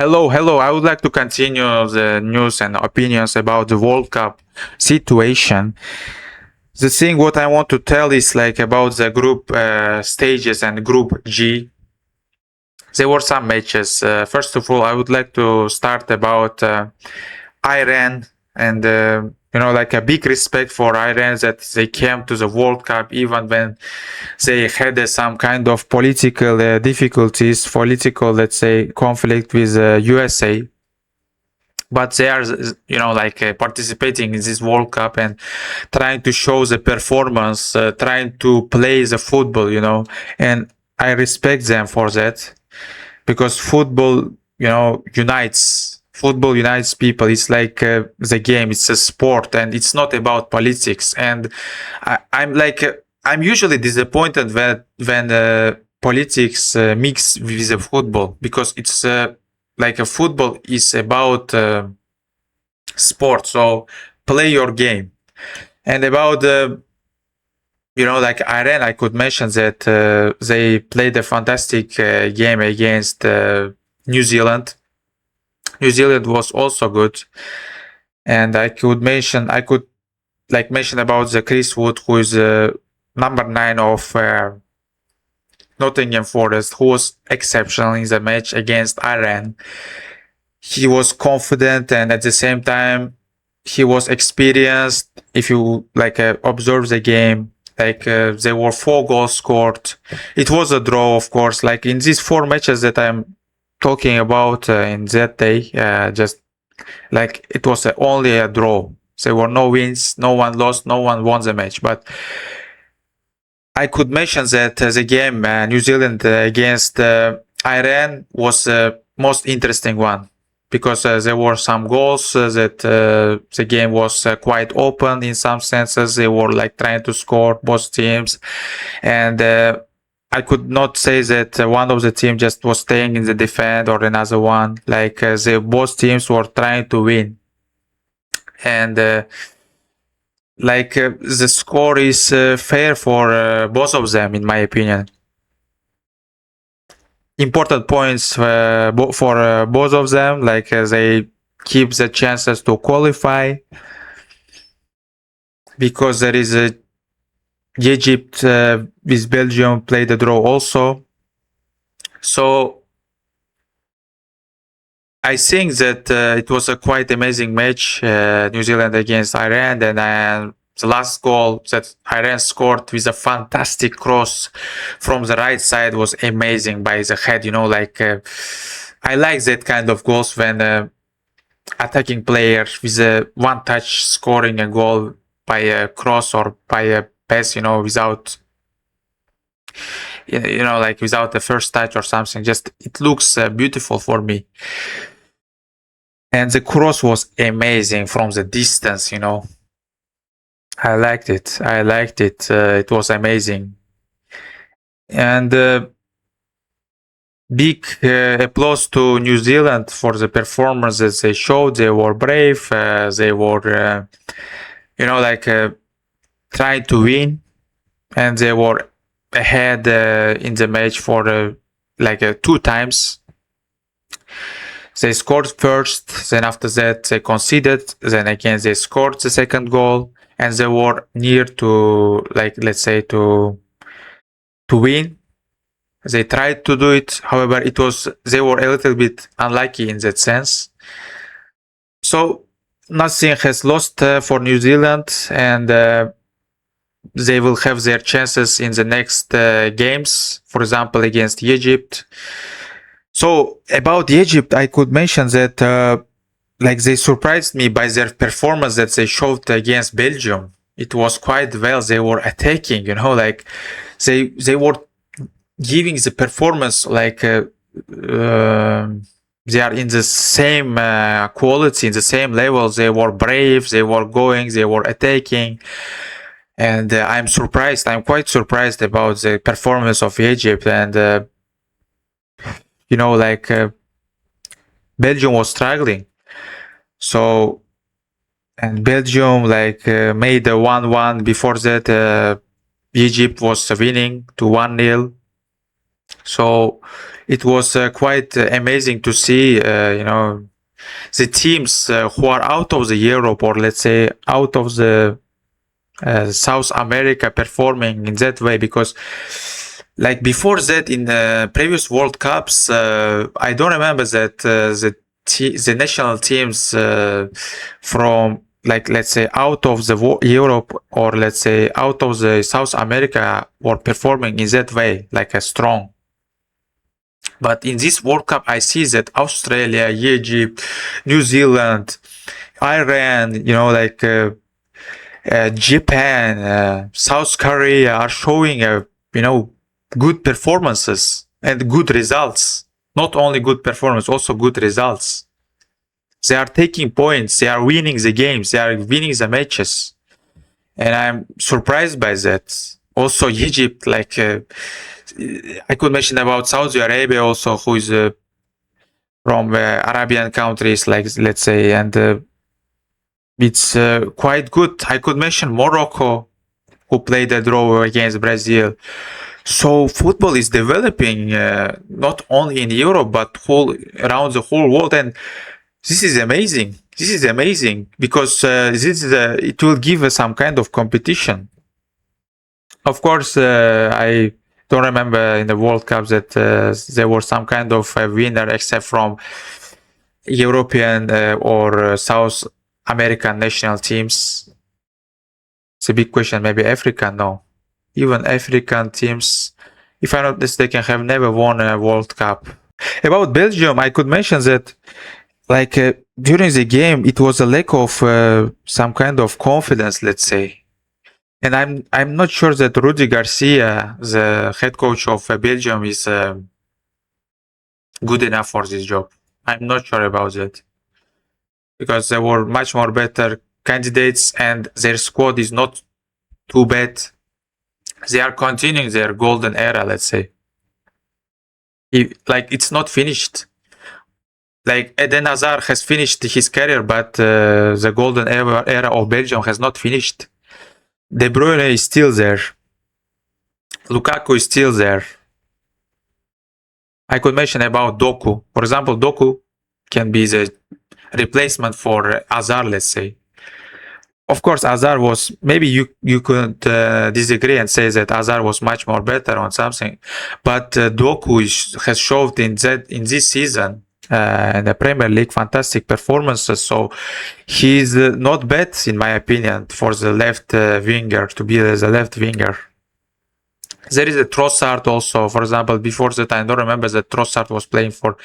Hello. I would like to continue the news and opinions about the World Cup situation. The thing what I want to tell is like about the group stages and Group G. There were some matches. First of all, I would like to start about Iran and like a big respect for Iran that they came to the World Cup even when they had some kind of political difficulties, political, let's say, conflict with USA. But they are, participating in this World Cup and trying to show the performance, trying to play the football, and I respect them for that because football unites people. It's like the game, it's a sport, and it's not about politics. And I'm usually disappointed when politics mix with the football because it's like a football is about sport. So play your game. And about like Iran, I could mention that they played a fantastic game against New Zealand. New Zealand was also good, and I could mention about the Chris Wood, who is number 9 of Nottingham Forest, who was exceptional in the match against Iran. He was confident and at the same time he was experienced. If you observe the game, there were 4 goals scored. It was a draw, of course. Like in these 4 matches that I'm talking about in that day, just like it was only a draw. There were no wins, no one lost, no one won the match. But I could mention that the game New Zealand against Iran was the most interesting one because there were some goals that the game was quite open in some senses. They were trying to score, both teams, and I could not say that one of the team just was staying in the defense or another one. Both teams were trying to win, and the score is fair for both of them, in my opinion. Important points for both of them, they keep the chances to qualify because there is Egypt with Belgium played a draw also. So I think that it was a quite amazing match, New Zealand against Iran, and the last goal that Iran scored with a fantastic cross from the right side was amazing by the head. I like that kind of goals when attacking player with a one touch scoring a goal by a cross or by a pass, without without the first touch or something. Just it looks beautiful for me. And the cross was amazing from the distance, I liked it. It was amazing. And big applause to New Zealand for the performances they showed. They were brave. They were, trying to win. And they were ahead in the match for 2 times. They scored first, then after that they conceded, then again they scored the second goal, and they were near to to win. They tried to do it, however they were a little bit unlucky in that sense. So nothing has lost for New Zealand, and they will have their chances in the next games, for example against Egypt. So about Egypt, I could mention that they surprised me by their performance that they showed against Belgium. It was quite well. They were attacking, they were giving the performance they are in the same quality, in the same level. They were brave, they were going, they were attacking. And I'm quite surprised about the performance of Egypt. And Belgium was struggling. So, and Belgium made a 1-1. Before that, Egypt was winning to 1-0. So it was quite amazing to see, the teams who are out of the Europe, or let's say out of the South America, performing in that way. Because like before that, in the previous World Cups, I don't remember that the national teams from, like, let's say out of the Europe, or let's say out of the South America, were performing in that way, like a strong. But in this World Cup, I see that Australia, Egypt, New Zealand, Iran, Japan, South Korea are showing, good performances and good results. Not only good performance, also good results. They are taking points. They are winning the games. They are winning the matches. And I'm surprised by that. Also, Egypt, I could mention about Saudi Arabia also, who is from Arabian countries, like, let's say, and it's quite good. I could mention Morocco, who played a draw against Brazil. So football is developing not only in Europe but around the whole world, and this is amazing. This is amazing because it will give us some kind of competition. Of course, I don't remember in the World Cup that there was some kind of a winner except from European or South American national teams. It's a big question. Maybe African, no. Even African teams, if I'm not mistaken, have never won a World Cup. About Belgium, I could mention that, during the game, it was a lack of some kind of confidence, let's say. And I'm not sure that Rudi Garcia, the head coach of Belgium, is good enough for this job. I'm not sure about that, because there were much more better candidates, and their squad is not too bad. They are continuing their golden era, let's say. It's not finished. Like, Eden Hazard has finished his career, but the golden era of Belgium has not finished. De Bruyne is still there. Lukaku is still there. I could mention about Doku. For example, Doku can be the replacement for Hazard, let's say. Of course, Hazard was, maybe you could disagree and say that Hazard was much more better on something, but Doku has showed in this season in the Premier League fantastic performances. So he's not bad, in my opinion, for the left winger, to be the left winger. There is a Trossard also, for example. Before that, I don't remember that Trossard was playing for.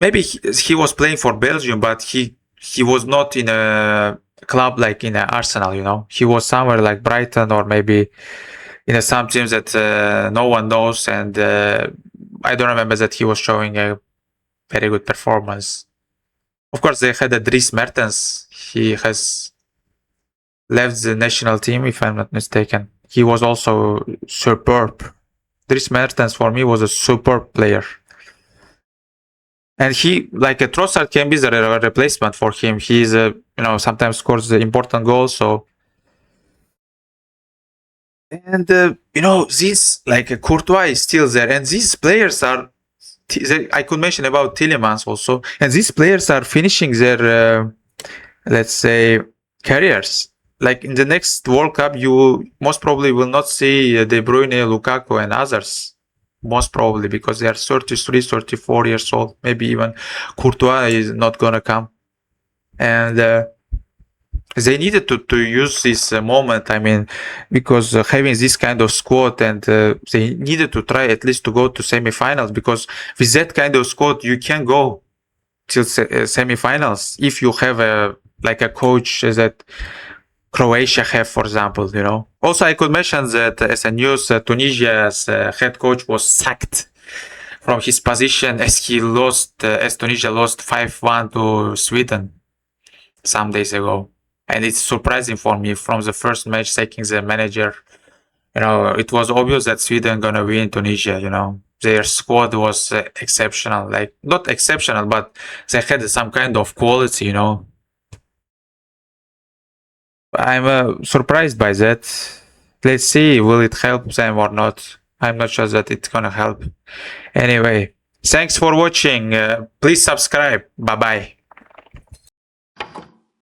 Maybe he was playing for Belgium, but he was not in a club like in Arsenal. He was somewhere like Brighton, or maybe in some teams that no one knows. And I don't remember that he was showing a very good performance. Of course, they had a Dries Mertens. He has left the national team, if I'm not mistaken. He was also superb. Dries Mertens, for me, was a superb player. And he, like a Trossard, can be the replacement for him. He's, sometimes scores the important goals. So, and this, like, Courtois is still there, and these players are. I could mention about Tielemans also, and these players are finishing their, let's say, careers. Like in the next World Cup, you most probably will not see De Bruyne, Lukaku, and others. Most probably, because they are 33, 34 years old. Maybe even Courtois is not gonna come. And they needed to use this moment, because having this kind of squad, and they needed to try at least to go to semifinals, because with that kind of squad, you can go till semifinals if you have a coach that Croatia have, for example. Also, I could mention that as a news, Tunisia's head coach was sacked from his position as Tunisia lost 5-1 to Sweden some days ago. And it's surprising for me, from the first match, taking the manager. It was obvious that Sweden gonna win Tunisia. Their squad was exceptional. Like, not exceptional, but they had some kind of quality. I'm surprised by that. Let's see, will it help them or not? I'm not sure that it's gonna help. Anyway, thanks for watching. Please subscribe. Bye bye.